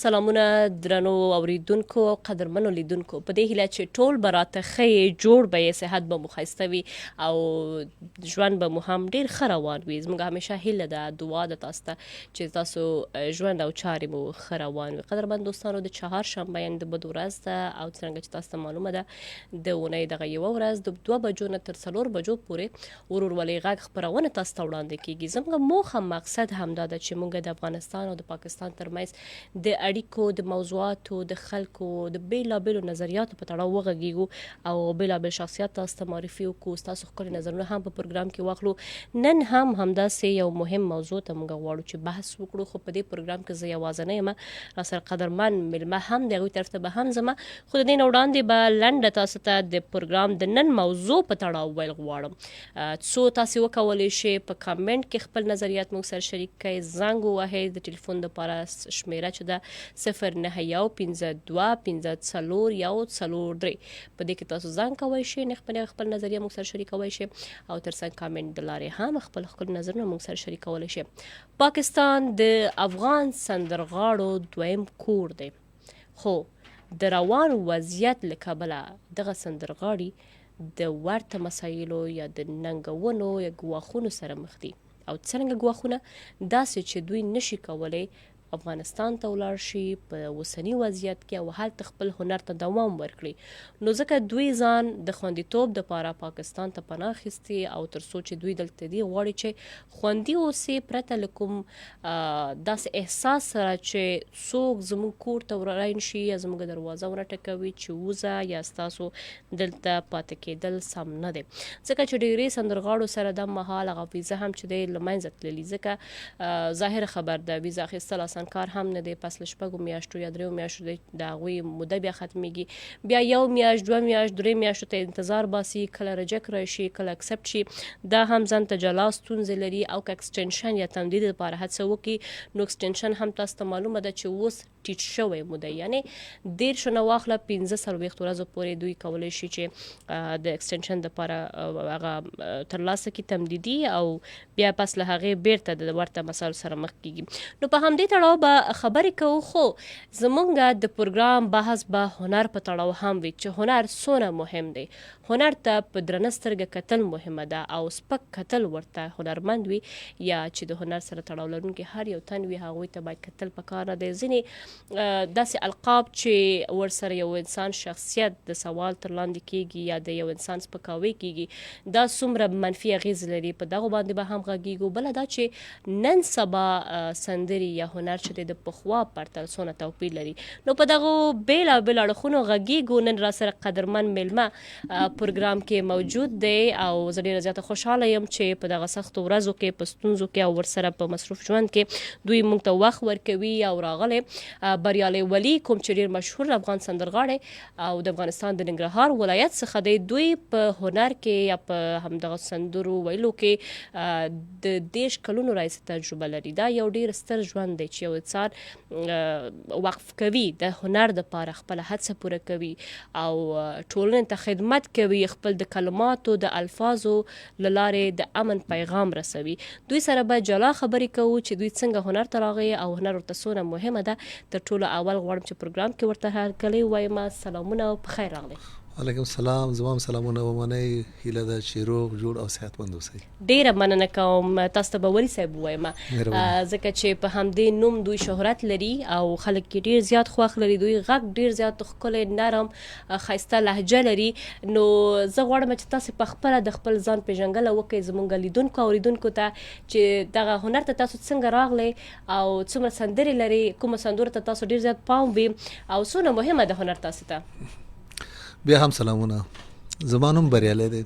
سلامونه درنو اوریدونکو او قدرمنو لیدونکو په دې هیله چې ټول به راته ښه جوړ به یې صحت به مو ښایسته وي او ژوند به مو هم ډېر ښه روان وي. زموږ همیشه هیله ده دعا ده تاسو ته چې تاسو ژوند او چارې مو ښه روان وي. قدرمن دوستانو د چهارشنبه یعنې د بدو ورځ ده او څرنګه چې تاسو ته معلومه ده د اونۍ دغه یوه ورځ د 2 بجو نه تر 4 بجو پورې ورور ولې غږ خپرونه تاسو ته وړاندې کیږي. زموږ موخه مقصد همدا ده چې موږ د افغانستان او د پاکستان ترمنځ د اړیکو د موضوعاتو د خلکو د بیلابیلو نظریاتو په تړاو وغږیږو او بیلابیل شخصیات تاسو ته معرفي وکړو، ستاسو ښکلي نظرونه هم په پروګرام کې واخلو. نن هم همداسې یو مهم موضوع ته موږ غواړو چې بحث وکړو، خو په دې پروګرام کې زه یوازې نه یم، راسره قدرمن میلمه هم د هغوی طرف ته به هم ځمه، خو د دې نه وړاندې به لنډه تاسو ته د پروګرام د نن موضوع په تړاو ویل غواړم. څو تاسو وکولی شئ په کامنټ کې خپل نظریات موږ سره شریک کړئ، زنګ ووهئ د ټلیفون دپاره شمیره چې ده 09152541443 په دې کې تاسو ځان کولی شئ، خپل نظریه موږ سره شریکولی شئ او ترڅنګ کامنټ د لارې هم خپل ښکلي نظرونه موږ سره شریکولی شئ. پاکستان د افغان سندرغاړو دویم کور دی، خو د روان وضعیت له کبله دغه سندرغاړي د ورته مسایلو یا د ننګونو یا ګواښونو سره مخ دي او څرنګه ګواښونه داسې چې دوی نشي کولی افغانستان ته ولاړ شي په اوسني وضعیت کې او هلته خپل هنر ته دوام ورکړي، نو ځکه دوی ځان د خوندیتوب دپاره پاکستان ته پناه اخیستې او تر څو چې دوی دلته دي غواړي چې خوندي اوسي پرته له کوم داسې احساس سره چې څوک زموږ کور ته ورین شي یا زموږ دروازه ورټکوي چې وځه یا ستاسو دلته پاتې کېدل سم نه دی. ځکه چې ډېرې سندرغاړو سره د مهال هغه ویزه هم چې دی له منځه تللي، ځکه ظاهره خبر ده ویزه اخیستل آسان کار هم نه دی، پس له 6 میاشتو یا 3 میاشتو د هغوی موده بیا ختمیږي، بیا 1 میاشت 2 میاشت 3 میاشتو ته انتظار باسي، کله رجک راشي کله اکسپټ شي، دا هم ځان ته جلا ستونزې لري او که اکسټنشن یا تمدید لپاره هڅه وکړي نو اکسټنشن هم تاسو ته معلومه ده چې اوس ټیټ شوی موده، یعنې 13 نه واخله 15 ورځو پورې دوی کولی شي چې د اکسټنشن دپاره هغه ترلاسه کړي تمدیدي او بیا پس له هغې بیرته د ورته مسایلو سره مخ کیږي. نو په همدې تړاو به خبرې کوو، خو زمونږ د پروګرام بحث به هنر په تړاو هم وي چې هنر څونه مهم دی. هنر ته په درنه سترګه کتل مهمه ده او سپک کتل ورته هنرمند وي یا چې د هنر سره تړاو لرونکي هر یو تن وي هغوی ته باید کتل پکار نه دی. ځینې داسې القاب چې ورسره یو انسان شخصیت د سوال تر لاندې کیږي یا د یو انسان سپکاوی کیږي، دا څومره منفي اغیز لري، په دغو باندې به هم غږیږو. بله دا چې نن سبا سندرې یا هنر چې د پخوا پرتل څونه توپیر لري، نو په دغو بیلابیل اړخونو غږیږو. نن را سره قدرمن میلمه پروګرام کې موجود دی او زه ډېره زیاته خوشحاله یم چې په دغه سختو ورځو کې په ستونزو کې او ورسره په مصروف ژوند کې دوی موږ ته وخت ورکوي او راغلی بريالی ولی کوم چې ډېر مشهور افغان سندرغاړی او د افغانستان د ننګرهار ولایت څخه دی. دوی په هنر کې یا په همدغه سندرو ویلو کې د 10 کلونو راهیسې تجربه لري. دا یو ډېر ستر ژوند دی چې یو انسان وقف کوي د هنر دپاره، خپله هڅه پوره کوي او ټولنې ته خدمت کوي، خپل د کلماتو د الفاظو له لارې د امن پیغام رسوي. دوی سره به جلا خبرې کوو چې دوی څنګه هنر ته راغی او هنر ورته څونه مهمه ده. تر ټولو اول غواړم چې پروګرام کې ورته هرکلی ووایم. سلامونه او په خیر راغلی. وعلیکم السلام، زما هم سلامونه ومنئ. هیله ده چې روغ جوړ او صحتمند اوسئ. ډېره مننه کوم. تاسو ته به ولي صاحب ووایم ځکه چې په همدې نوم دوی شهرت لري او خلک یې ډېر زیات خوښ لري. دوی غږ ډېر زیات ښکلی نرم ښایسته لهجه لري. نو زه غواړم چې تاسو په خپله د خپل ځان پېژنګله وکړئ زموږ لیدونکو اوریدونکو ته چې دغه هنر ته تاسو څنګه راغلی او څومره سندرې لري، کومه سندرو ته تاسو ډېر زیات پام وي او څونه مهمه ده هنر تاسو ته. بیا هم سلامونه. زما نوم بريالی دی،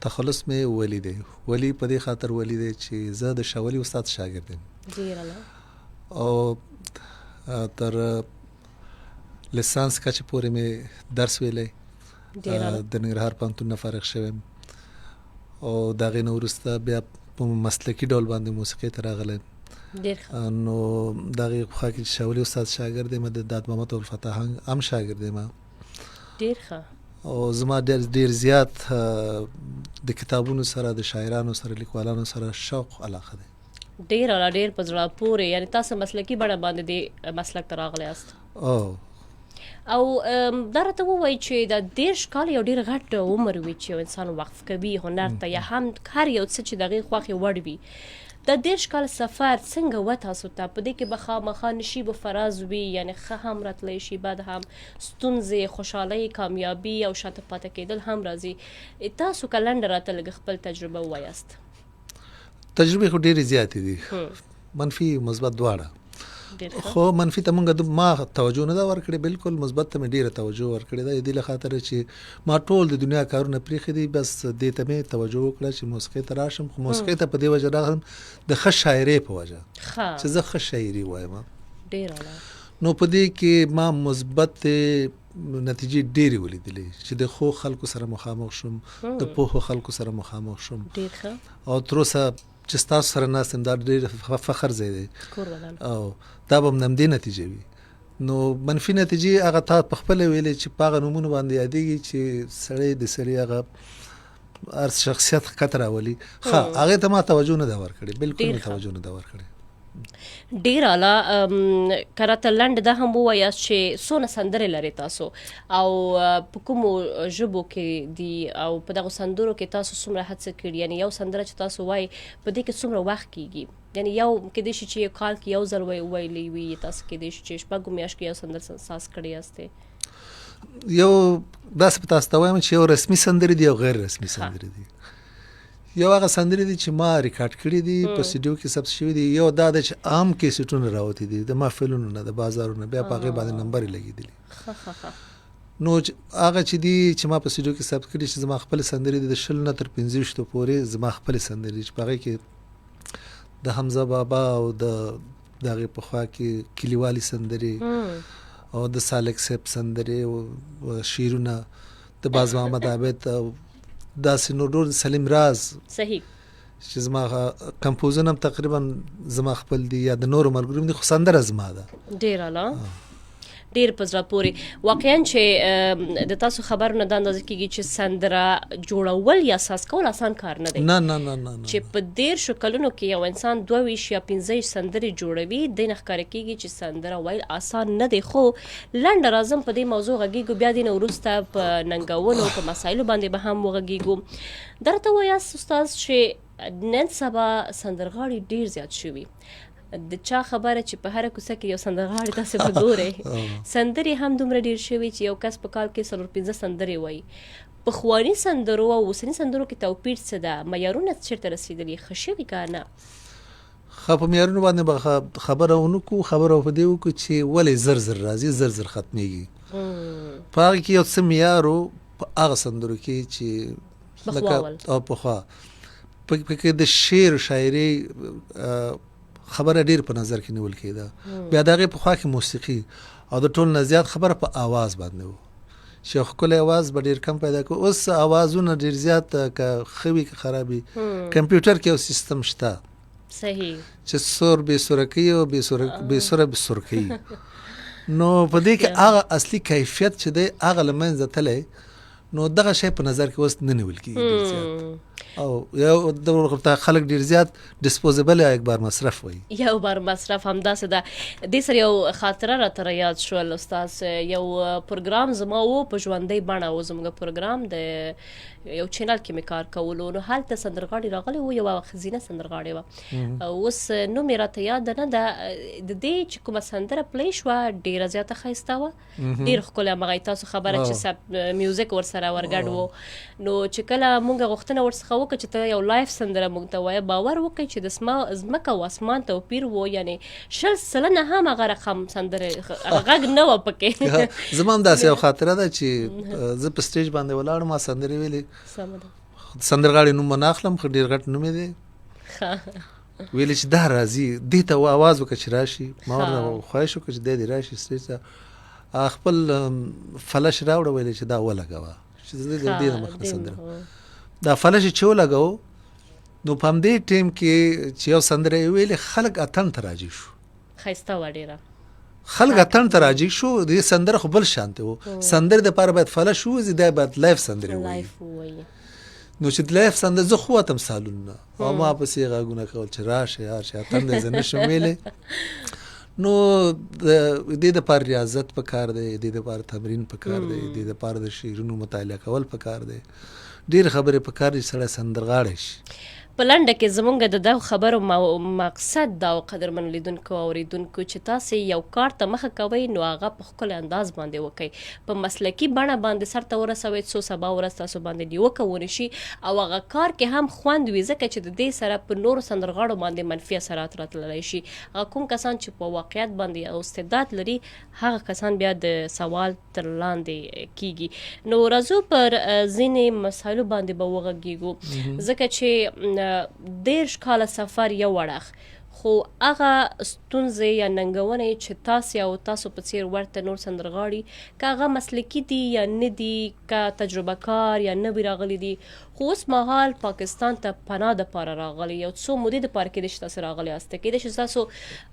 تخلص مې ولی دی. ولی په دې خاطر ولی دی چې زه د شاولي استاد شاګرد یم او تر لیسانس کچې پورې مې درس ویلی، د ننګرهار پوهنتون نه فارغ شویم او د هغې نه وروسته بیا په مسلکي ډول باندې موسیقۍ ته راغلی. نو د هغې خوا کې شاولي استاد شاګرد یم، د داد محمد الفتح هم شاګرد یم. ډېر ښه. او زما ډېر زیات د کتابونو سره، د شاعرانو سره، لیکوالانو سره شوق علاقه دی. ډېر په زړه پورې، یعنی تاسو مسلکي بڼه باندې د مسلک ته راغلی یاست. او دا راته ووایي چې دا 30 کال یو ډېر غټ عمر وي چې یو انسان وقف کوي هنر ته، یا هم هر یو څه چې د هغې خوښې وړ وي. دا 30 کال سفر څنګه و تاسو ته؟ په دې کې به خامخا نشیب و فراز وي، یعنی ښه هم راتلی شي، بد هم، ستونزې، خوشحالۍ، کامیابي او شاته پاتې کېدل هم راځي. تاسو که لنډه راته لږ خپل تجربه ووایاست. تجربې خو ډېرې زیاتې دي، منفي مثبت دواړه. خو منفي ته مونږ ما توجه نه ده ورکړې، بالکل مثبت ته مې ډېره توجه ورکړې ده، دې له خاطره چې ما ټول د دنیا کارونه پرېښي دي، بس دې ته مې توجه وکړه چې موسیقۍ ته راشم. خو موسیقۍ ته په دې وجه راغلم د ښه شاعرۍ په وجه چې زه ښه شاعري وایم. نو په دې کې ما مثبت نتیجې ډېرې ولیدلې چې د ښو خلکو سره مخامخ شوم، د پوهو خلکو سره مخامخ شوم، او تر اوسه چې ستاسو سره ناست یم دا ډېر فخر ځای دی، او دا به هم نمدې نتیجه وي. نو منفي نتیجې هغه تا په خپله ویلې چې په هغه نومونو باندې یادېږي چې سړی د سړي هغه هر شخصیت ښکته راولي. ښه هغې ته ما توجه نه ده ورکړې، بالکل مې توجه نه ده ورکړې. ډېر اعلی. که راته لنډ دا هم ووایاست چې څونه سندرې لرئ تاسو، او په کومو ژبو کې دي، او په دغو سندرو کې تاسو څومره هڅه کړي؟ یعنی یو سندره چې تاسو وایي په دې کې څومره وخت کېږي؟ یعنی یو کېدای شي چې یو کال کې یو ځل ویلی وي، تاسو کېدای شي چې شپږو میاشتو کې یو سندر ساز کړی یاستئ. یو داسې په تاسو ته وایم چې یو رسمي سندرې دي او غیر رسمي سندرې دي. یو هغه سندرې دي چې ما ریکارډ کړي دي، په سیډیو کې ثبت شوي دي. یو دا ده چې عام کیسټونه راوتي دي د محفلونو نه، د بازارونو، بیا په هغې باندې نمبر یې لګېدلي. نو هغه چې دي چې ما په سیډیو کې ثبت کړي چې زما خپلې سندرې دي، د 20 نه تر 25 پورې زما خپلې سندرې دي، چې په هغې کې د حمزه بابا او د هغې پخوا کې کلیوالي سندرې او د سالک صاحب سندرې او شعرونه، د باز محمد عابد او داسې نور ډول، سلیم راز صحیح چې زما کمپوزن هم تقریبا زما خپل دي، یا د نورو ملګرو دي، خو سندره زما ده. ډېر اعلی، ډېر په زړه پورې. واقعا چې د تاسو خبرو نه دا اندازه کېږي چې سندره جوړول یا ساز کول آسان کار نه دی. نه چې په 13 کلونو کې یو انسان 22 یا 15 سندرې جوړوي، د نه ښکاره کېږي چې سندره ویل آسان نه دی. خو لنډه راځم په دې موضوع غږیږو، بیا دې نه وروسته په ننګونو په مسایلو باندې به هم وغږیږو. دا راته ووایاست استاد چې نن سبا سندرغاړي ډېر زیات شوي، د چا خبره چې په هره کوڅه کې یو سندرغاړی تاسو به ګورئ. سندرې هم دومره ډېر شوي چې یو کس په کال کې 4-5 سندرې وایي. پخواني سندرو او اوسني سندرو کې توپیر څه ده؟ معیارونه چېرته رسېدلي؟ ښه شوي که نه؟ ښه، په معیارونو باندې به خبره ونه کړو، خبره په دې وکړو چې ولې زر راځي، زر ختمېږي. په هغې کې یو څه معیار و په هغه سندرو کې چې لکه او پخوا پکې د شعر و شاعرۍ خبره ډېر په نظر کې نیول کېده. بیا د هغې پخوا کې موسیقي او د ټول نه زیات خبره په آواز باندې و، چې یو ښکلی آواز به ډېر کم پیدا کړو. اوس آوازونه ډېر زیات که ښه وي که خراب وي، کمپیوټر کې یو سیستم شته صحیح چې سور بې سوره کوي او بې سوره بې سور کوي. نو په دې کې هغه اصلي کیفیت چې دی هغه له منځه تللی. نو دغه شی په نظر کې اوس نه نیول کېږي، او یو د خلک ډېر زیات ډسپوزیبل یا یک بار مصرف وایي. یو بار مصرف همداسې ده. دې سره یو خاطره راته یاد شول استاد، یو پروګرام زما و په ژوندۍ بڼه و، زموږ پروګرام د یو چینل کې مې کار کولو، نو هلته سندرغاړي راغلی و، یوه ښځینه سندرغاړې وه. اوس نوم یې راته یاد نه ده. د دې چې کومه سندره پلی شوه ډېره زیاته ښایسته وه، ډېر ښکلی. همغه تاسو خبره چې میوزیک ورسره ورګډ و. نو چې کله مونږ غوښتنه ورڅخه وکړه چې ته یو لایف سندره مونږ ته وایه، باور وکړئ چې د ځمکه او اسمان توپیر و. یعنی 20% هم هغه رقم سندرې غږ نه وه پکې. زما هم داسې یو خاطره ده چې زه په سټیج باندې ولاړم، ما سندرې ویلې. سندرغاړي نوم نه اخلم، خو ډېر غټ نوم یې دی. ویلې چې دا راځي، دې ته آواز وکړه چې راشي. ما ورته خواهش وکړه چې دی دې راشي سټیج ته، خپل فلش راوړه، ویلې چې دا ولګوه چې زه د دې نه مخکې سندره دا فلش چې ولګوه. نو په همدې ټیم کې چې یو سندره یې ویلې، خلک اتڼ ته راجي شو. ښایسته وه ډېره. خلک اتڼ ته راجي شو. دې سندره خو بل شانتې و. سندرې دپاره باید فلش ووځي، دا باید لایف سندرې ووایي. نو چې د لایف سند زه خو وتم سالونه او ما پسې غاګونه کول چې راشه راشه تم دې زنه شمېلې نو د دې د پر ریاضت په کار دی د دې د پر تمرین په کار دی د دې د پر د شیرونو مطالعه کول په کار دی ډیر خبره په کار دي سره سندرغاړې شي په لنډه کې زمونږ د دغه خبرو مقصد دا قدرمن لیدونکو او اوریدونکو چې تاسې یو کار ته مخه کوئ نو هغه په ښکلی انداز باندې وکئ په مسلکي بڼه باندې سرته ورسوئ څو سبا ورځ تاسو باندې نیوکه ونه شي او هغه کار کې هم خوند وي ځکه چې د دې سره په نورو سندرغاړو باندې منفي اثرات راتللی شي هغه کوم کسان چې په واقعیت باندې او استعداد لري هغه کسان بیا د سوال تر لاندې کیږي نو راځو پر ځینې مسایلو باندې به وغږیږو ځکه چې 10 کاله سفر یو وړخ خو هغه ستونزې یا ننګونې چې تاسو او تاسو په څیر ورته نور سندرغاړي که هغه مسلکي دي یا نه دي که تجربه کار یا نه وي راغلي دي خو اوس مهال پاکستان ته پناه دپاره راغلي یو څو مودې دپاره کیدای شي تاسو راغلي یاست کیدای شي تاسو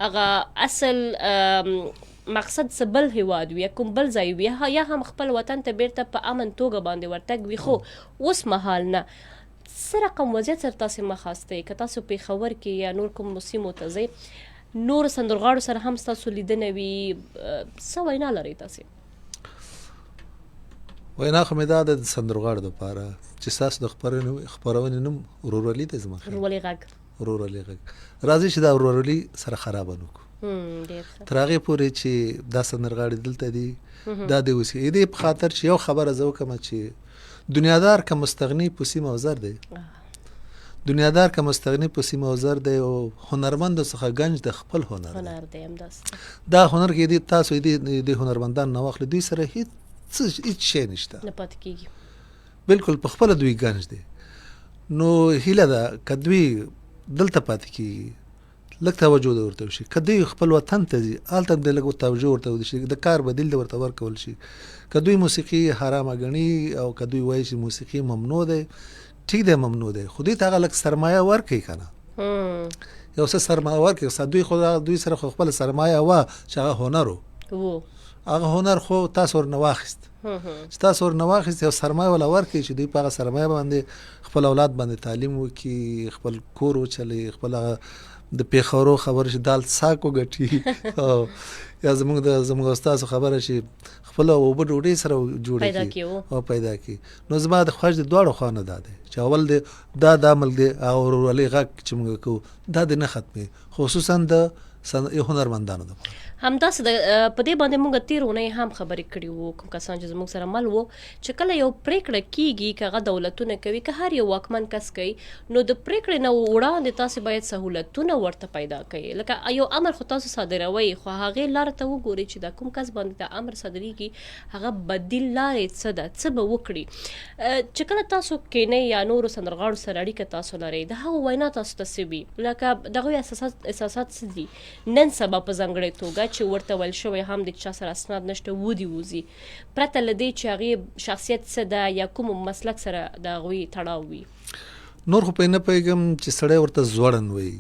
هغه اصل مقصد څه بل هیواد وي یا کوم بل ځای وي یا هم خپل وطن ته بیرته په امن توګه باندې ورتګ وي خو اوس مهال نه څه رقم وضعیت سره تاسې مخاستئ که تاسو پېښور کې یا نور کوم سیمو ته ځئ نورو سندرغاړو سره هم ستاسو لیدنه وي څه وینا لرئ تاسې وینا خو مې دا ده د سندرغاړو دپاره چې ستاسو د خپرونې نوم ورورولي دی زما ورورولي غږ ورورولي غږ راځئ چې دا ورورولي سره خرابه نه کړو تر هغې پورې چې دا سندرغاړي دلته دي دا د اوسي دې په خاطر چې یو خبره زه وکړم چې دنیادار که مستغنی په سیمه وزر دی دنیادار که مستغنی په سیمه وزر دی او هنرمند څخه گنج د خپل هنر دی دا هنر کې دي تاسو د هنرمندان نه واخلي دوی سره هیڅ شی نشته نه پاتې کېږي بالکل په خپله دوی گنج دی نو هیله ده که دوی دلته پاتې کېږي لږ توجه د ورته وشي که دوی خپل وطن ته ځي هلته د لږ توجه ورته وشي د کار بدیل د ورته ورکول شي که دوی موسیقي حرامه ګڼي او که دوی وایي چې موسیقي ممنوع دی ټیک دی ممنوع دی خو دوی ته هغه لږ سرمایه ورکوي که نه یو څه سرمایه ورکوي دوی سره خو خپله سرمایه وه چې هغه هنر و هغه هنر خو تاسو ورنه واخیست چې تاسو ورنه واخیست یو سرمایه ولا ورکوي چې دوی په هغه سرمایه باندې خپل اولاد باندې تعلیم وکړي خپل کور وچلوي خپل د پیښورو خبره چې دال ساکو ګټي یا زموږ استاد خبره چې خپل اوبه ډوډۍ سره جوړي او پیدا کی نو زما د خوښ د دواړو خانه ده چې اول د دا عمل دی او ورولي غږ چې موږ کوو دا د نه ختمي خصوصا د هنرمندانو ده همداسې په دې باندې موږ تېر اونۍ هم خبرې کړې وو کوم کسان چې زموږ سره مل وو چې کله یو پرېکړه کیږي که هغه دولتونه کوي که هر یو واکمن کس کوي نو د پرېکړې نه وړاندې تاسې باید سهولتونه ورته پیدا کړئ لکه یو امر خو تاسو صادروئ خو هغې لاره ته وګورئ چې دا کوم کس باندې د امر صادریږي هغه بدیل لارې څه ده څه به وکړي چې کله تاسو کینئ یا نورو سندرغاړو سره اړیکه تاسو لرئ د هغو وینا تاسو ته څه وي لکه د هغوی احساسات څه دي نن سبا په ځانګړې توګه چې ورته ویل شوی هم د چا سره اسناد نشته ودي وځي پرته له دې چې هغې شخصیت څه ده یا کوم مسلک سره د هغوی تړاو وي نور خو پې نه پوهېږم چې سړی ورته ځوړن وایي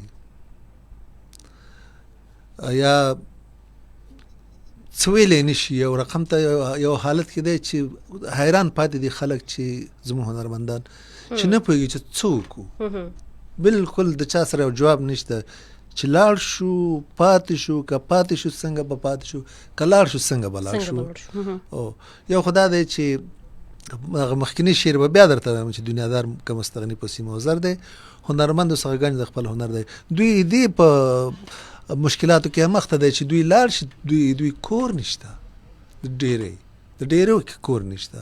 یا څه ویلی نه شي یو رقم ته یو حالت کې دی چې حیران پاتې دي خلک چې زموږ هنرمندان چې نه پوهېږي چې څه وکړو بالکل د چا سره یو جواب نشته چې لاړ شو پاتې شو که پاتې شو څنګه به پاتې شو که لاړ شو څنګه به لاړ شو یو خو دا دی چې هغه مخکینی شعر به بیا درته وایم چې دنیادار که مستغني په سیمه وزر دی هنرمندو څخه ګنج د خپل هنر دی دوی دې په مشکلاتو کې مخ ته دی چې دوی لاړ شي دوی کور نشته د ډېرو کې کور نشته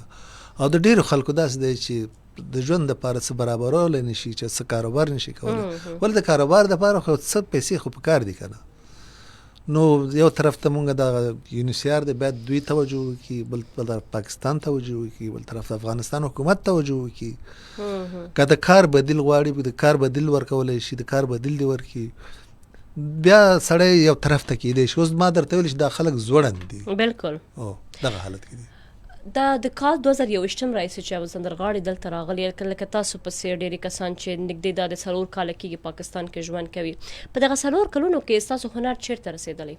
او د ډېرو خلکو داسې دی چې د ژوند دپاره څه برابرولی نه شي چې څه کاروبار نه شي کولی ولې د کاروبار دپاره خو څه پیسې خو پکار دي که نه نو یو طرف ته مونږ د یونیسیار دی باید دوی توجه وکړي بل طرف پاکستان توجه وکړي بل طرف د افغانستان حکومت توجه وکړي که د کار بدیل غواړي د کار بدیل ورکولی شي د کار بدیل دی ورکړي بیا سړی یو طرف ته کېدی شي اوس ما درته ویل چې دا خلک زوړند دي بالکل دغه حالت کې دي دا د کال 2021 راهیسې چې سندرغاړي دلته راغلي لکه تاسو په څېر ډېری کسان چې نږدې دا د 4 کاله کېږي پاکستان کې ژوند کوي په دغه 4 کلونو کې ستاسو هنر چیرته رسېدلی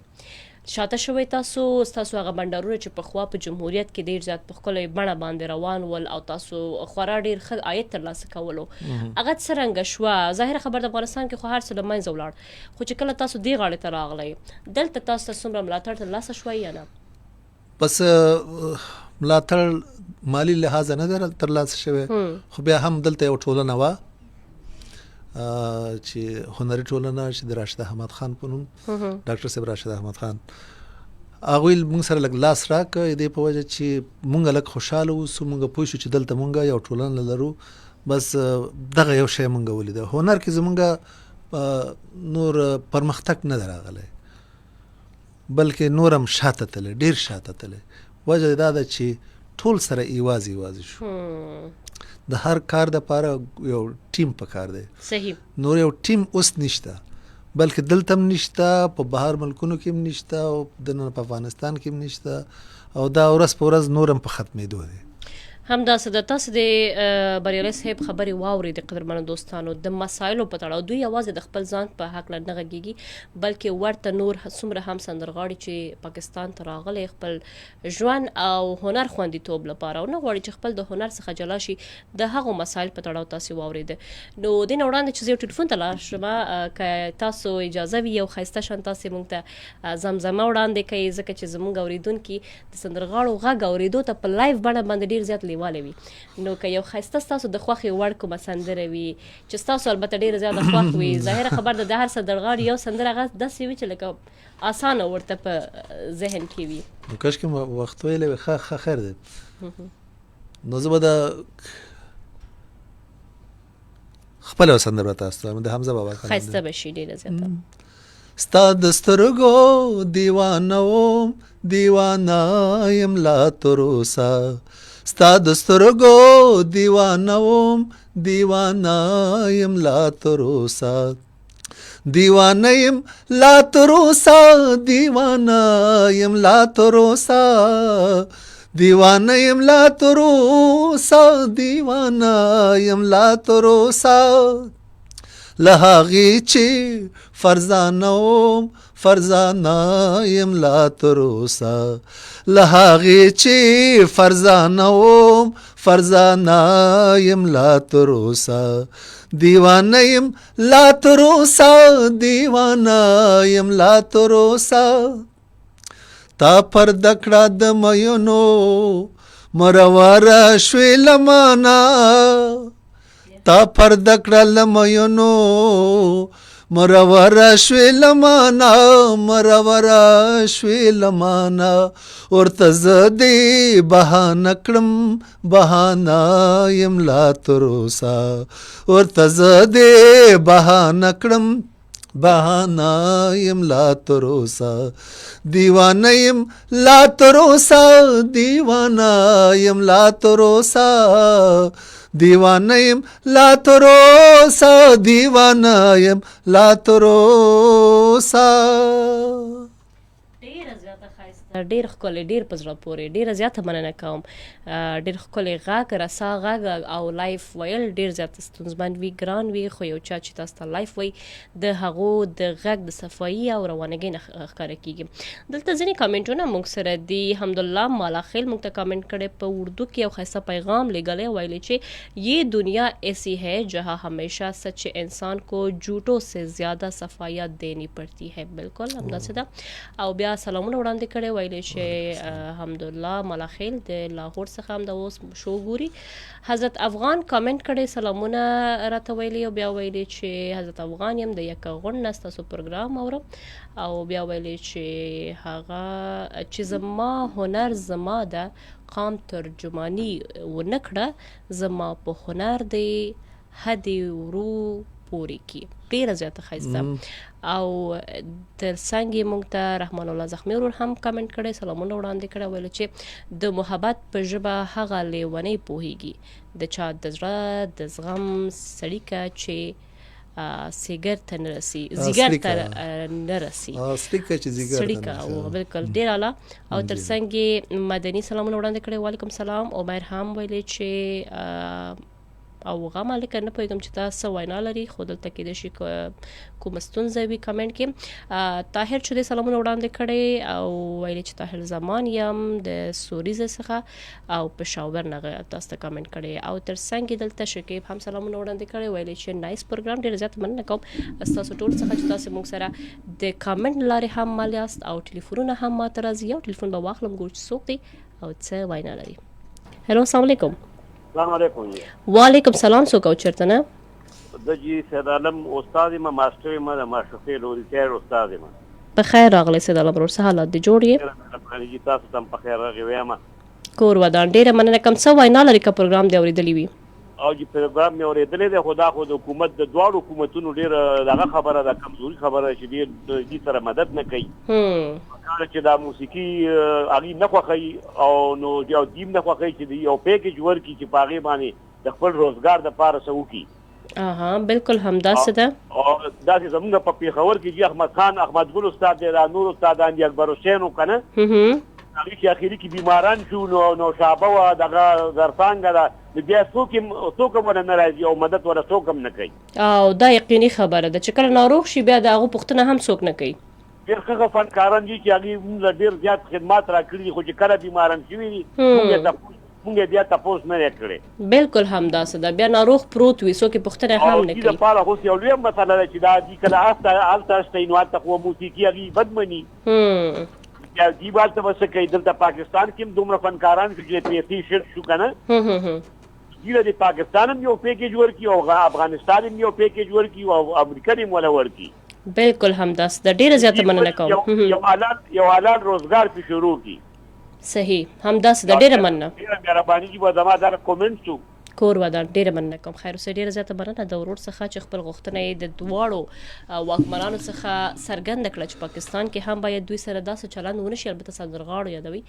شاته شوی تاسو هغه بنډارونه چې پخوا په جمهوریت کې ډېر زیات په ښکلې بڼه باندې روان ول او تاسو خورا ډېر ښه عاید ترلاسه کولو هغه څرنګه شوه ظاهره خبر د افغانستان کې خو هر څه له منځه ولاړ خو چې کله تاسو دې غاړې ته راغلی دلته تاسو ته څومره ملاتړ ترلاسه شوی یا نه بس ملاتړ مالی لحاظ نه ترلاسه شوی خو بیا هم دلته یو ټولنه وه چې هنري ټولنه چې د راشد احمد خان په نوم ډاکټر صاحب راشد احمد خان هغوی موږ سره لږ لاس راکړ دې په وجه چې موږ لږ خوشحاله اوسو موږ پوه شو چې دلته موږ یو ټولنه لرو بس دغه یو شی موږ ولیده هنر کې زموږ نور پرمختګ نه دی راغلی بلکې نور هم شاته تللی ډېر شاته تللی وجه دا ده چې ټول سره ایوازې شو د هر کار دپاره یو ټیم پکار دی صحیح نور یو ټیم اوس نشته بلکې دلته هم نشته په بهر ملکونو کې هم نشته او دننه په افغانستان کې هم نشته او دا ورځ په ورځ نور هم په ختمېدو دی همداسې د تاسو د بریالی صاحب خبرې واورېدې قدرمنو دوستانو د مسایلو په تړاو دوی یوازې د خپل ځان په هکله نه غږېږي بلکې ورته نور څومره هم سندرغاړي چې پاکستان ته راغلی خپل ژوند او هنر خوندیتوب لپاره او نه غواړي چې خپل د هنر څخه جلا شي د هغو مسایل په تړاو تاسې واورېده نو دې نه وړاندې چې زه یو ټلیفون ته لاړ شم که تاسو اجازه وي یو ښایسته شان تاسې موږ ته زمزمه وړاندې کوئ ځکه چې زموږ اورېدونکي د سندرغاړو غږ اورېدو ته په لایف بڼه باندې ډېر زیات والی وي نو که یو ښایسته ستاسو د خوښې وړ کومه سندره وي چې ستاسو البته ډېره زیاته خوښ وي ظاهره خبر ده د هر سندرغاړي یو سندره هغه داسې وي چې لکه اسانه ورته په ذهن کې وي نو کاشکې وخت ویلی وي ښه خیر دی نو زه به د خپله یو سندره به تاسو ته وایم د حمزه بابا ښایسته به شي ډېره زیاته ستا د سترګو دیوانه وم دیوانه یم لا تروسه ستا د سترګو دیوانه وم دیوانه یم لا تروسه دیوانه یم لا تروسه دیوانه یم لا تروسه دیوانه یم لا تروسه دیوانه یم لا تروسه له هغې چې فرزانه وم فرزانه یم لا تروسه له هغې چې فرزانه وم فرزانه یم لا تروسه دیوانه یم لا تروسه دیوانه یم لا تروسه تا پرده کړه د میونو مروره شوې لمانه تا پرده کړه له میونو مروره شوې لمانه مروره شوې لمانه ورته زه دې بهانه کړم بهانه یم لا تروسه ورته زه دې بهانه کړم بهانه یم لا تروسه دیوانه یم لا تروسه دیوانه یم لا تروسه دیوانه یم لا تروسه دیوانه یم لا تروسه ډېر ښکلی ډېر په زړه پورې ډېره زیاته مننه کوم ډېر ښکلی غږ رسا غږ او لایف ویل ډېر زیات ستونزمن وي ګران وي خو یو چا چې تاسو ته لایف وایي د هغو د غږ د صفایي او روانګۍ نه ښکاره کېږي دلته ځینې کامنټونه موږ سره دي حمدالله مالاخیل موږ ته کامنټ کړی په اردو کې یو ښایسته پیغام لیږلی ویلی چې یہ دنیا ایسی ہے جہاں ہمیشہ سچے انسان کو جھوٹوں سے زیادہ صفایت دینی پڑتی ہے بالکل همداسې ده او بیا سلامونه وړاندې کړی ویلی چې حمدالله مالاخیل د لاهور څخه هم د اوس شو ګوري حضرت افغان کامنټ کړی سلامونه راته ویلي او بیا ویلي چې حضرت افغان یم د یکه غونډ نه ستاسو پروګرام اورم او بیا ویلي چې هغه چې زما هنر زما د قام ترجماني ونه کړه زما په هنر دی هدې ورو پورې کې ډېره زیاته ښایسته او تر څنګ یې موږ ته رحمان الله زخمي ورور هم کامنټ کړی سلامونه وړاندې کړی ویل چې د محبت په ژبه هغه لیونی پوهیږي د چا د زړه د زغم سړي که چې سیګر ته نه رسي زیګر ته نه رسي سړیکه چې زیګر سړیکه او بالکل ډیر اعلی او ترڅنګ مدني سلامونه وړاندې کړي. وعلیکم السلام. عمر هم ویلي چې او غا مالک نه پوهیږم چې تاسو وینا لري خو دلته کې د شي کوم ستونزه وي کمنټ کې. طاهر چې سلامونه وړاندې کړي او ویلي چې طاهر زمان یم د سوریزه څخه او پېښور نه تاسو ته کمنټ کړي او ترڅنګ دلته شکیب هم سلامونه وړاندې کړي ویلي چې نایس پروګرام ډیر زیات مننه کوم تاسو ټول څخه چې تاسو موږ سره د کمنټ لارې هم مالیاست او ټلیفونونه هم ماته راځي او ټلیفون به واخلم ګور څوک دی او څه وینا لري. هلو السلام علیکم. السلام علیکم. وعلیکم السلام. څوک او چرته نه د جی سید عالم استاد ما ماستر ما د ماشوخې لوري تیر استاد ما په خیر راغلی. سید عالم ورور څه حالات دي جوړ یې جی تاسو تم په خیر راغلی وایم کور ودان ډیره مننه کوم څه وینا لري که پروګرام دی اوریدلی وي او جی پروګرام مې اوریدلی دی خدا خو د حکومت د دواړو حکومتونو ډیر دغه خبره ده کمزوري خبره چې ډیر دې سره مدد نه کوي چې دا موسیقي اغي نه خوښي او نو یو دیم نه خوښي چې یو پیکیج ورکی چې پاغي باندې د خپل روزګار د پاره سوکي. بالکل همداسې ده او داسې زموږ په پیښور کې جی احمد خان احمد ګل استاد دی نور استادان دي اکبر حسین کنه هغه چې اخیری کې بیماران شو نو شابه و دغه زرفانګه ده بیا څوک ونه نه راځي او مدد ولا څوک هم نه کوي او دا یقیني خبره ده چې کله ناروغ شي بیا د هغه پوښتنه هم څوک نه کوي. ډېر ښه فنکاران دي چې هغې موږ ډېر زیات خدمات راکړي دي خو چې کله بیماران شوي دي موږ بیا تپوس نه دی کړی. بالکل همداسې ده بیا ناروغ پروت وي څوک یې پوښتنه هم نه کوي. او دې دپاره اوس یو لویه مسله ده چې دا دي کله هلته استی نو هلته خو موسیقي هغې بد مني دې به هلته به څه کوي. دلته پاکستان کې هم دومره فنکاران شو چې پیسې شرط شو که نه دې له د پاکستان هم یو پیکیج ورکړي او افغانستان هم یو پیکیج ورکړي او امریکا هم وله ورکړي. بالکل همداسې ده ډېره زیاته مننه کوم. یو حلال روزګار پې شروع کړي. صحیح همداسې ده ډېره مننه. ډېره مهرباني چې به زما دغه کومنټ شو کور ودان ډیره مننه کوم. خیر اوسه ډیره زیاته مننه د ورور څخه چې خپل غوښتنه یې د دواړو واکمنانو څخه څرګنده کړه چې پاکستان کې هم باید دوی سره داسې چلند ونه شي. البته سندرغاړو یادوي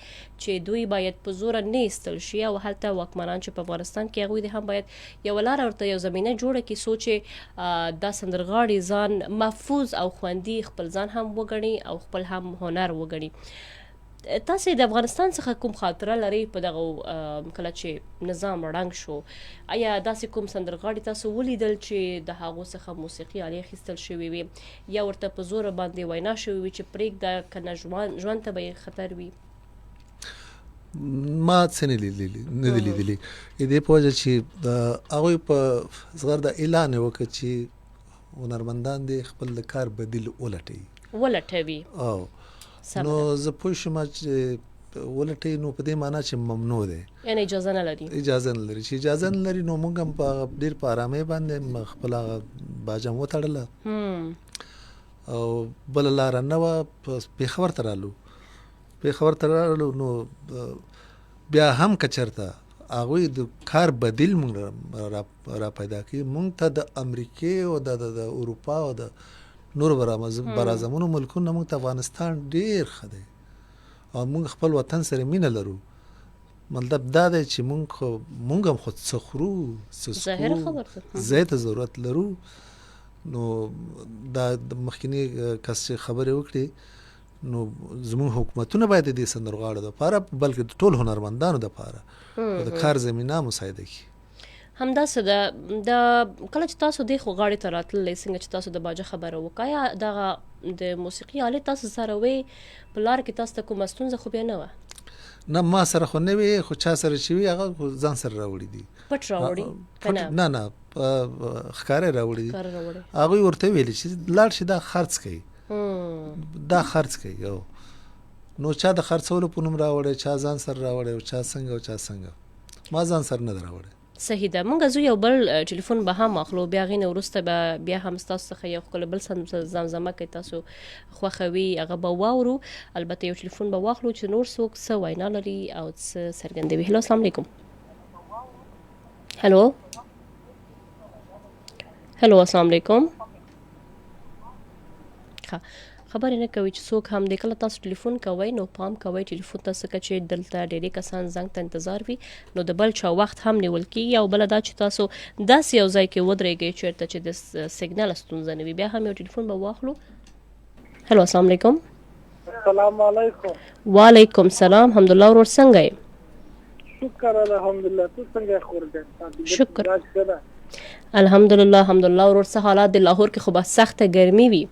چې دوی باید په زوره نه ایستل شي او هلته واکمنان چې په افغانستان کې هغوی هم باید یوه لاره ورته یو زمینه جوړه کړي څو چې دا سندرغاړي ځان محفوظ او خوندي خپل ځان هم وګڼي او خپل هم هنر وګڼي. تاسو د افغانستان څخه کوم خاطره لري په دغه کله چې نظام ړنګ شو آیا داسې کوم سندرغاړي تاسو ولیدل چې د هغو څخه موسیقي الې اخیستل شوې وي یا ورته په زوره باندې وینا شوې وي چې پرېږده که نه ژوند ته به یې خطر وي؟ ما څه نه دي لیدلي دې په وجه چې هغوی په زغر د اعلان یې وکړه چې هنرمندان دې خپل د کار بدیل ولټوي. نو زه پوه شوم چې ولټوي نو په دې معنا چې ممنوع دی یعنی اجازه نه لري چې اجازه نه لري. نو موږ هم په ډېر په ارامۍ باندې خپل هغه باجه م وتړله او بله لاره نه وه. پېښور ته رالو نو بیا هم که چېرته هغوی د کار بدیل موږ را پیدا کړي موږ ته د امریکې او د اروپا او د نور برازمونو ملکونو موږ ته افغانستان ډیر ښه دی او موږ خپل وطن سره مینه لرو. مطلب دا دی چې موږ هم خو څه خورو څه ځای ته ضرورت لرو. نو دا د مخکینی کس چې خبرې وکړي نو زموږ حکومتونه باید د دې سندرغاړو دپاره بلکې د ټول هنرمندانو دپاره د کار زمینه مساعده کړي. همداسې ده د کله چې تاسو دې خو غاړې ته راتللی څنګه چې تاسو د باجه خبره وکړه یا دغه د موسیقي آلې تاسو سره وې په لاره کې تاسو ته کومه ستونزه خو بیا نه وه؟ نه ما سره خو نه وي خو چا سره چې وي هغه ځان سره راوړي دي. پټ راوړي؟ نه ښکاره راوړي دي. هغوی ورته ویلي چې لاړ شي دا خرڅ کوي نو چا د خرڅولو په نوم راوړی چا ځان سره راوړی او چا څنګه ما ځان سره نه ده راوړی. صحیح ده. مونږ زه یو بل ټلیفون به هم اخلو بیا هغې نه وروسته به بیا هم ستاسو څخه یو ښکلی بل زمزمه کوي تاسو خوښوي هغه به واورو. البته یو ټلیفون به واخلو چې نور څوک څه وینا لري او څه څرګندوي. هلو السلام علیکم. هلو السلام علیکم. ښه خبرې نه کوي چې څوک هم دی. کله تاسو ټلیفون کوئ نو پام کوئ ټلیفون ته، ځکه چې دلته ډېری کسان زنګ ته انتظار وي نو د بل چا وخت هم نیول کېږي. او بله دا چې تاسو داسې یو ځای کې ودرېږئ چېرته چې د سیګنل ستونزه نه وي، بیا هم یو ټلیفون به واخلو. هلو السلام علیکم. السلام علیکم. وعلیکم السلام. حمدالله ورور څنګه یې؟ شکر الحمدلله. تو څنګه خور دې؟ شکر الحمدلله. حمدالله ورور څه حالات د لاهور کې؟ خو به سخته ګرمي وي.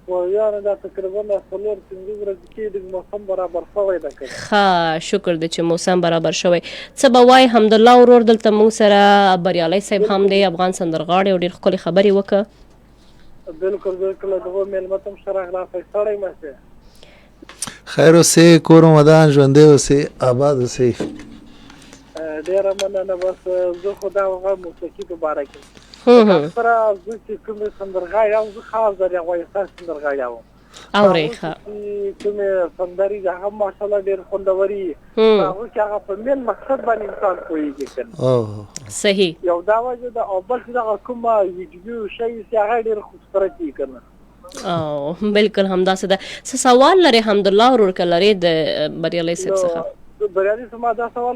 خو یاره دا تقریبا 4-5 ورځې کې د موسم برابر شوی ده. ښه شکر دی چې موسم برابر شوی. څه به وایي حمدالله ورور؟ دلته موږ سره بريالی صاحب هم دی، افغان سندرغاړے، او ډېر ښکلې خبرې وکړه. بالکل بالکل. دغه مېلمه ته هم ښه راغلاست. سړی مشه خیر اوسې، کور ودان، ژوندی اوسې، آباد اوسې. ډېره مننه. بس زه خو دا هغه موسیقي په باره کې سره زه چې کومې سندرغاړې یم، زه خاص د افغانستان سندرغاړې یم. اورئ ښه کومې سندرې د هغه ماشاءالله ډېر خوندورې هغه چې هغه په مین مقصد باندې انسان پوهېږي که نه. صحیح. یو دا وجه ده، او بل چې دغه کومه ویډیو شی چې هغه ډېر خوبصورت وي که نه. او بالکل همداسې ده. څه سوال لرې حمدالله ورور که لرې د بريالی صاحب څخه؟ د بريالي صاحب دا سوال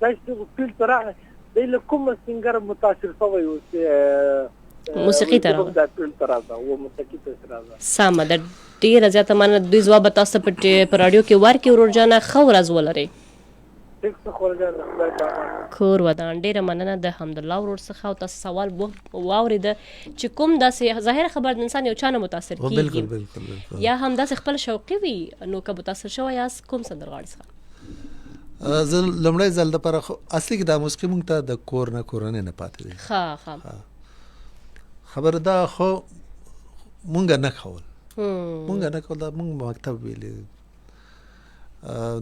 دا چې فیل ته راغی دی له کومه سینګر متاثر شوی و چې موسیقي ته راغی؟ دا فیل ته راځه و موسیقي ته راځه. سمه ده. ډېره زیاته مننه. دوی ځواب به تاسو ته په راډیو کې ورکړي. ورور جانه ښه ورځ ولرئ. ټیک څه خور جانه خدای پاک. کور ودان. ډېره مننه د حمدالله ورور څخه. او تاسو سوال واورېده چې کوم داسې ظاهره خبر د انسان یو چا نه متاثر کېږي، بالکل یا هم داسې خپل شوقي وي، نو که متاثر شوی یاست کوم سندرغاړي څخه؟ زه لومړی ځل دپاره خو اصلي کې دا موسیقي مونږ ته د کور نه کورنۍ نه پاتې دی. ښه خبره دا خو مونږ نه کول دا مونږ مکتب ویلي.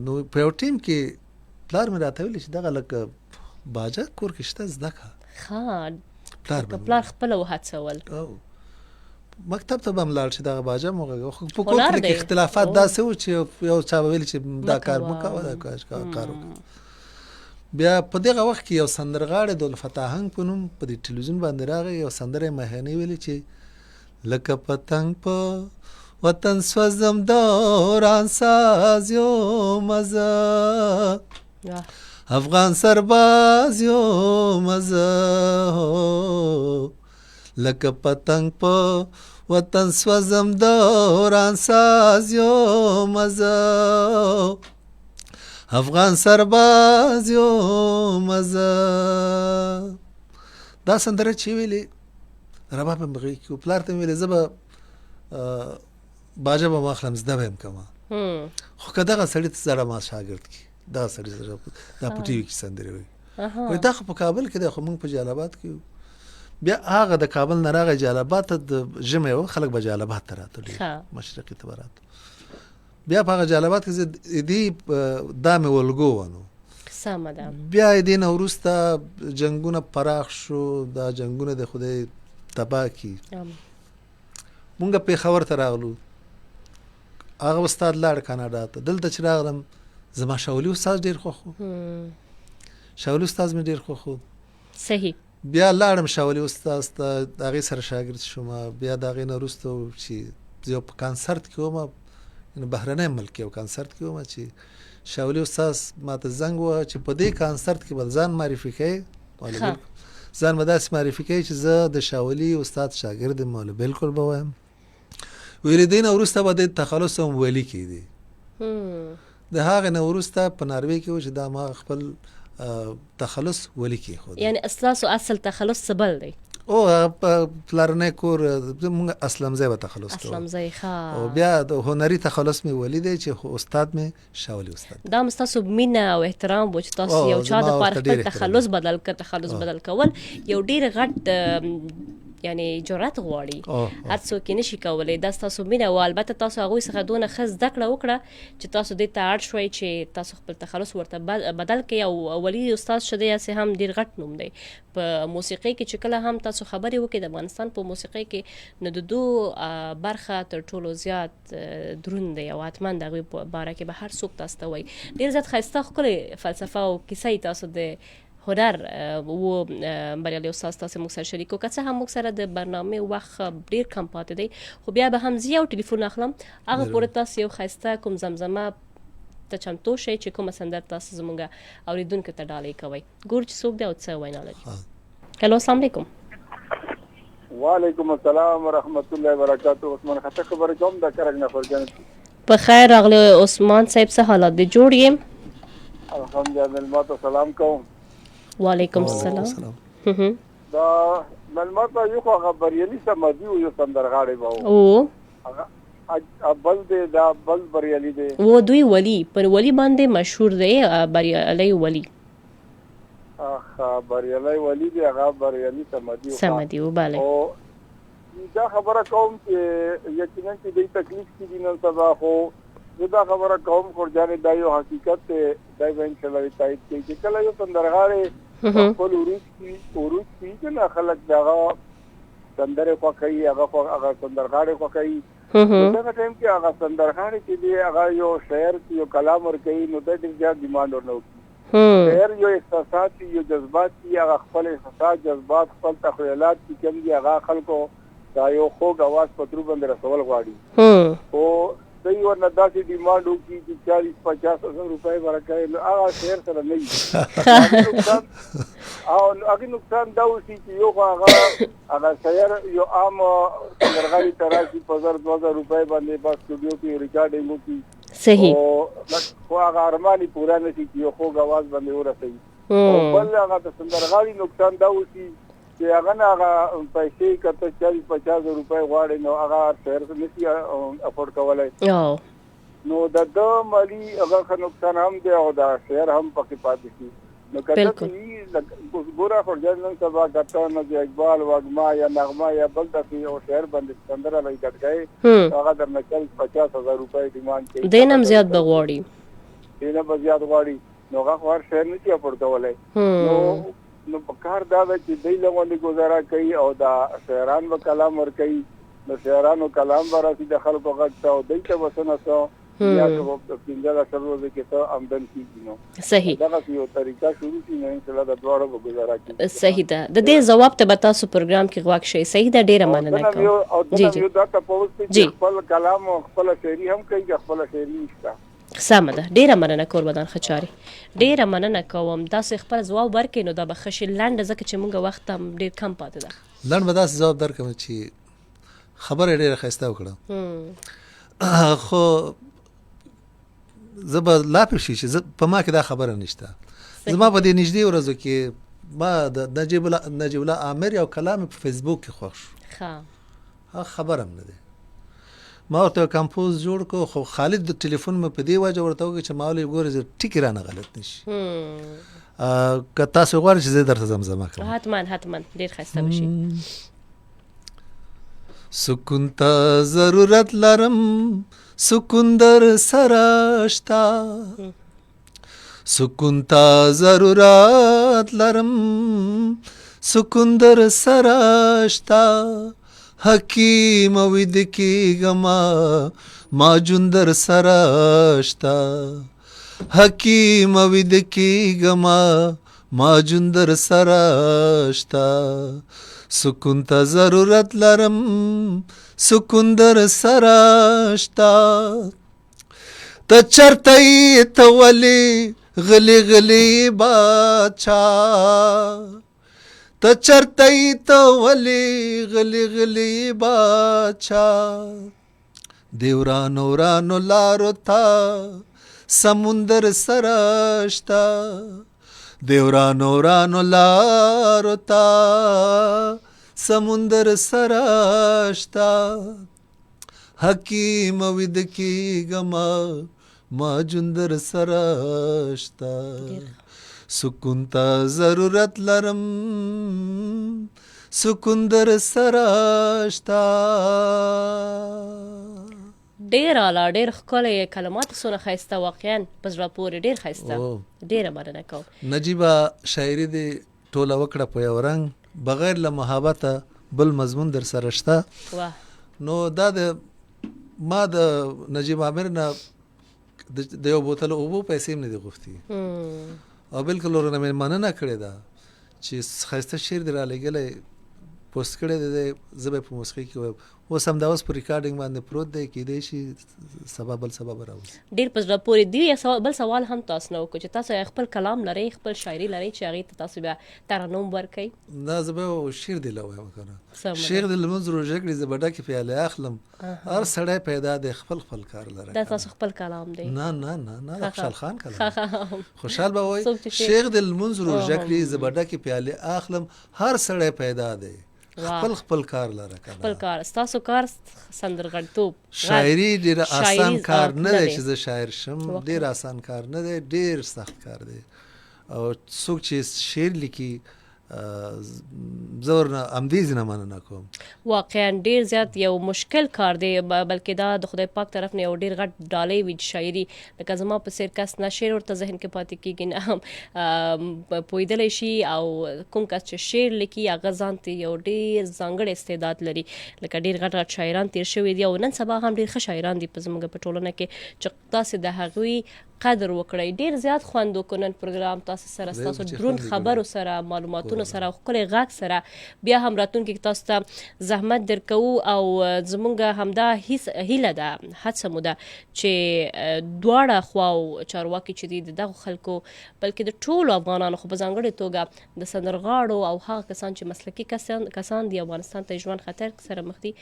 نو په یو ټیم کې پلار مې راته ویلي چې دغه لکه باجه کور کې شته زده کړه. ښه پلار خپله وهڅول. مکتب ته به هم لاړ چې دغه باجه مو غږه. په کور کې اختلافات داسې وو چې یو چا به ویل چې دا کار مه کوه، دا کار وکړه. بیا په دغه وخت کې یو سندرغاړی د الفتاهنګ په نوم په دې ټلویزیون باندې راغی، یو سندره یې مهینې ویلې چې لکه پتنګ په وطن سوځم دوران ساز یومه افغان سرباز یومه لکه پتنګ په وطن سوځم دوران ساز یومه افغان سرباز یومه. دا سندره چې ویلې رباب هم بغې کې پلار ته ویلې زه به باجه به ماخلم زده به یم کومه. خو که دغه سړي ته زړه ما شاګرد کړي، دغه سړي دا په ټي وي کې سندرې وایي، وایي دا خو په کابل کې دی، خو موږ په جلالاباد کې یو. بیا هغه د کابل نه راغی جلالاباد ته، د ژمي و خلک به جلالاباد ته راته، مشرقي ته به راته. بیا په هغه جلالاباد کې دې دا مې ولګو ونو. سمه ده. بیا دې نه وروسته جنګونه پراخ شو، دا جنګونه د خدای تباه کړي. مونږ پېښور ته راغلو، هغه استاد لاړ کاناډا ته. دلته چې راغلم زما شاولي استاد ډېر خوښ و، شاولي استاد مې ډېر خوښ و. صحیح. بیا لاړم شاولي استاد ته، د هغې سره شاګرد شوم. بیا د هغې نه وروسته چې یو په کانسرت کې وم، بهرنی ملک یو کانسرت کې وم، چې شاولي استاد ماته زنګ ووهه چې په دې کانسرت کې به ځان معرفي کوې، ځان به داسې معرفي کوې چې زه د شاولي استاد شاګرد یم. بالکل به وایم. ویلې دې نه وروسته به د تخلص هم ویلي کېدی. د هغې نه وروسته په ناروې کې و چې دا ما خپل تخلص ولی کېښود. یعنی ستاسو اصل تخلص څه بل دی؟ او پلارنی کور زموږ اسلمځی به تخلص کوو. اسلمځی ښه. او بیا د هنري تخلص مې ولی دی چې استاد مې شاولي استاد. دا هم ستاسو مینه او احترام و چې تاسو یو چا دپاره خپل تخلص بدل کول یو ډېر غټ یعنی جرأت غواړي، هر څوک یې نشي کولی. دا ستاسو مینه و. البته تاسو هغوی څخه دونه ښه زده کړه وکړه چې تاسو دې ته اړ شوئ چې تاسو خپل تخلص ورته بدل کړئ. او ولي استاد شه دی هسې هم ډېر غټ نوم دی په موسیقۍ کې. چې کله هم تاسو خبرې وکړئ د افغانستان په موسیقۍ کې، نو د دو برخه تر ټولو زیات دروند دی، او حتما د هغوی په باره کې به هر څوک تاسو ته وایي. ډېر زیات ښایسته ښکلې فلسفه او کیسه یې تاسو د هنر و بریالی استاد تاسو موږ سره شریک وکړه. څه هم موږ سره د برنامه وخت ډیر کم پاتې دی، خو بیا به هم زه یو ټلیفون اخلم هغه پورې تاسو یو ښایسته کوم زمزمه ته چمتو شئ چې کومه سندره تاسو زموږ اوریدونکو ته ډالۍ کوئ. ګور چې څوک دی او څه وینا لري. هلو السلام علیکم. وعلیکم السلام ورحمت الله وبرکاته. عثمان خطا خبر کوم د کرک نه فرجن. په خیر راغلی عثمان صاحب، څه حالات دی؟ جوړ یم الحمدلله. ملمات سلام کوم. وعلیکم السلام. دا ملمات یو هغه بریالی سمدي او یو سندرغاړي وو او هغه بل دی، دا بل بریالی دی و دوی ولی پر ولی باندې مشهور دی بریالی ولی. بریالی ولی دی، هغه بریالی سمدي و بله. او دا خبره کوم چې یقینا چې د تکلیف کې دي نن سبا، خو دا خبره کوم خورجانې دا یو حقیقت دی، دا به انشاءالله تایید کوي چې کله یو سندرغاړی خپل عروج کې چې خلک دغه سندرې خوښوي، هغه سندرغاړی خوښوي، دغه ټایم کې هغه سندرغاړی چې دی هغه یو شاعر یو کلام ورکوي، نو دا ډېر زیات ډیمانډ ورنه وکړي. شاعر یو احساسات یو جذبات دي، هغه خپل احساسات جذبات خپل تخیلات چې کوم دي هغه خلکو دا یو خوږ اواز په ترو باندې رسول غواړي. او دوی ورنه داسې ډیمانډ وکړي چې 40-50 هزار روپۍ ورکوي، نو هغه شاعر سره نه وي. او هغه نقصان دا وشي چې یو هغه شاعر یو عام سندرغاړي ته راشي په 1000-2000 روپۍ باندې په سټوډیو کې ریکارډینګ وکړي. صحیح. خو هغه ارماني پوره نه شي چې یو خوږ اواز باندې ورسوي. او بل هغه د سندرغاړي نقصان دا وشي چې هغه نه هغه پیسې کته 40-50 روپۍ غواړي، نو هغه شاعر نشي افورډ کولای. نو د مالی هغه نقصان هم دی او دا شاعر هم پکې پاتې شي. نو کله چې ګوره خورجان نن سبا کته نه دی اقبال وګما یا نغمه یا بل داسې او شاعر باندې سندره لای کټګي، هغه درنه 40-50 روپۍ ډیمانډ کوي، دینم زیات بغواړي، دینه به زیات غواړي، نو هغه شاعر نشي افورډ کولای. نو په کار دا ده چې دوی لغونې گزاره کوي او دا شاعران به کلام ورکوي، نو شاعرانو کلام به راسي د خلکو غږ ته او دوی ته به څه نه څه یا که 15 ورځې کې څه آمدن کېږي. نو صحیح دغسې یو طریقه شروع شي، نو انشاءالله د دواړو به گزاره کېږي. صحیح ده. د دې ځواب ته به تاسو پروګرام کې غوږ شئ. صحیح ده، ډېره مننه کوم. او دنه یو دا تپوس چې خپل کلام او خپل شاعري هم کوي که خپل شاعري نشته. سمه ده، ډېره مننه کوربدان خچاري، ډېره مننه کوم. داسې خپل ځواب ورکړئ نو دا به ښه شي. لنډه ځکه چې موږ وخت هم ډېر کم پاتې ده. لنډ به داسې ځواب درکړم چې خبره یې ډېره ښایسته وکړه، خو زه به لا پېښ شي چې په ما کې دا خبره نشته. زما په دې نږدې ورځو کې ما د نجیب الله عامر یو کلام په فیسبوک کې خوښ شو، هغه خبره هم نه دی. ما ورته کمپوز جوړ کو، خو خالد د ټلیفون مې په دې وجه ورته وکړ چې ما ولې ګورې ټیکې رانه غلط نشي. که تاسو غواړئ چې زه درته زمزمه کړم، حتما ډېر ښایسته به شي. سکون ته ضرورت لرم، سکون در سره شته، سکون ته ضرورت لرم، سکون در سره شته، حکیم وید کیږما ما جون در سره شته، حکیم وید کیږما ما جون در سره شته، سکون ته ضرورت لرم، سکون در سره شته، ته چرته یې ته ولې غلی غلی بادشاه، ته چرته یې ته ولې غلی غلی بادشاه، دی ورانو ورانو لارو ته سمندر سره شته، دی ورانو ورانو لارو ته سمندر سره شته، حکیم وید کیږما ما جندر سره شته، سکون ته ضرورت لرم، سکون در سره شته. ډېر اعلی، ډېر ښکلی کلمات څونه ښایسته، واقعا په زړه پورې ډېر ښایسته. ډېره مننه کوم. نجیبه شاعري دې ټوله وکړه په یو رنګ، بغیر له محبته بل مضمون در سره شته. نو دا د ما د نجیب عامر نه د یو بوتل اوبو پیسې هم نه دي غوښتي، او بالکل ورنه مې مننه کړې ده چې ښایسته شعر دې رالیږلی پوسټ کړی دی زه به په موسیقي کې وایم اوس همدا اوس په ریکارډینګ باندې پروت دی کیدای شي سبا بل سبا به راوځي ډېر په زړه پورې دی یو بل سوال هم تاسو نه وکړو چې تاسو خپل کلام لرئ خپل شاعري لرئ چې هغې ته تاسو بیا ترنم ورکوئ نه زه به شعر دې له وایم که نه شعر دې لمونځ روژه کړي زه به ډکې پیالې اخلم هر سړی پیدا دی خپل خپل کار لره دا تاسو خپل کلام دی نه نه نه نه خوشحال خان کلام خوشحال به وایي شیخ دې لمونځ روژه کړي زه به ډکې پیالې اخلم هر سړی پیدا دی خپل کار لره کنه خپل کار ستاسو کار سندرغړتوب شاعري ډیر آسان کار نه دی چې زه شاعر شم ډیر آسان کار نه دی ډیر سخت کار دی او څوک چې شعر لیکي زه ورنه همدې ځینه مننه کوم واقعا ډیر زیات یو مشکل کار دی بلکې دا د خدای پاک طرف نه یو ډیر غټ ډالۍ وي شاعري لکه زما په څیر کس نه شعر ورته ذهن کې پاتې کېږي نه پوهېدلی شي او کوم کس چې شعر لیکي هغه ځان ته یو ډیر ځانګړی استعداد لري لکه ډیر غټ غټ شاعران تیر شوي دي او نن سبا هم ډیر ښه شاعران دي په زموږ په ټولنه کې چې تاسې د هغوی قدر وکړئ ډیر زیات خوند وکړو نن پروګرام تاسو سره ستاسو دروند خبرو سره معلوماتونو سره او ښکلی غږ سره بیا هم راتلونکي کې تاسو ته زحمت درکوو او زموږ همدا هیله ده هڅه مو ده چې دواړه خواو چارواکي چې دي د دغو خلکو بلکې د ټولو افغانانو خو په ځانګړې توګه د سندرغاړو او هغه کسان چې مسلکي کسان دي افغانستان ته ژوند خطر سره مخ دي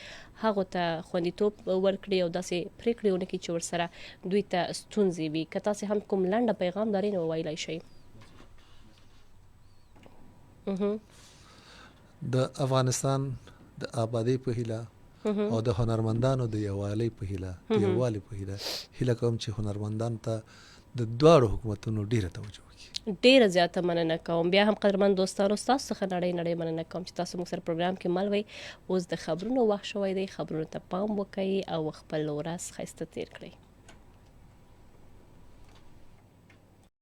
هغو ته خوندیتوب ورکړي او داسې پرېکړې ونه کړي چې ورسره دوی ته ستونزې وي که تاسې هم کوم لنډه پیغام لرئ نو وویلی شئ د افغانستان د آبادۍ په هیله او د هنرمندانو د یووالي په هیله هیله کوم چې هنرمندانو ته د دواړو حکومتونو ډیره توجه وکړي ډیره زیاته مننه کوم بیا هم قدرمن دوستانو ستاسو څخه نړۍ مننه کوم چې تاسو موږ سره پروګرام کې مل وئ اوس د خبرونو وخت شوی دی خبرونو ته پام وکړئ او خپل ورځ ښایسته تیر کړئ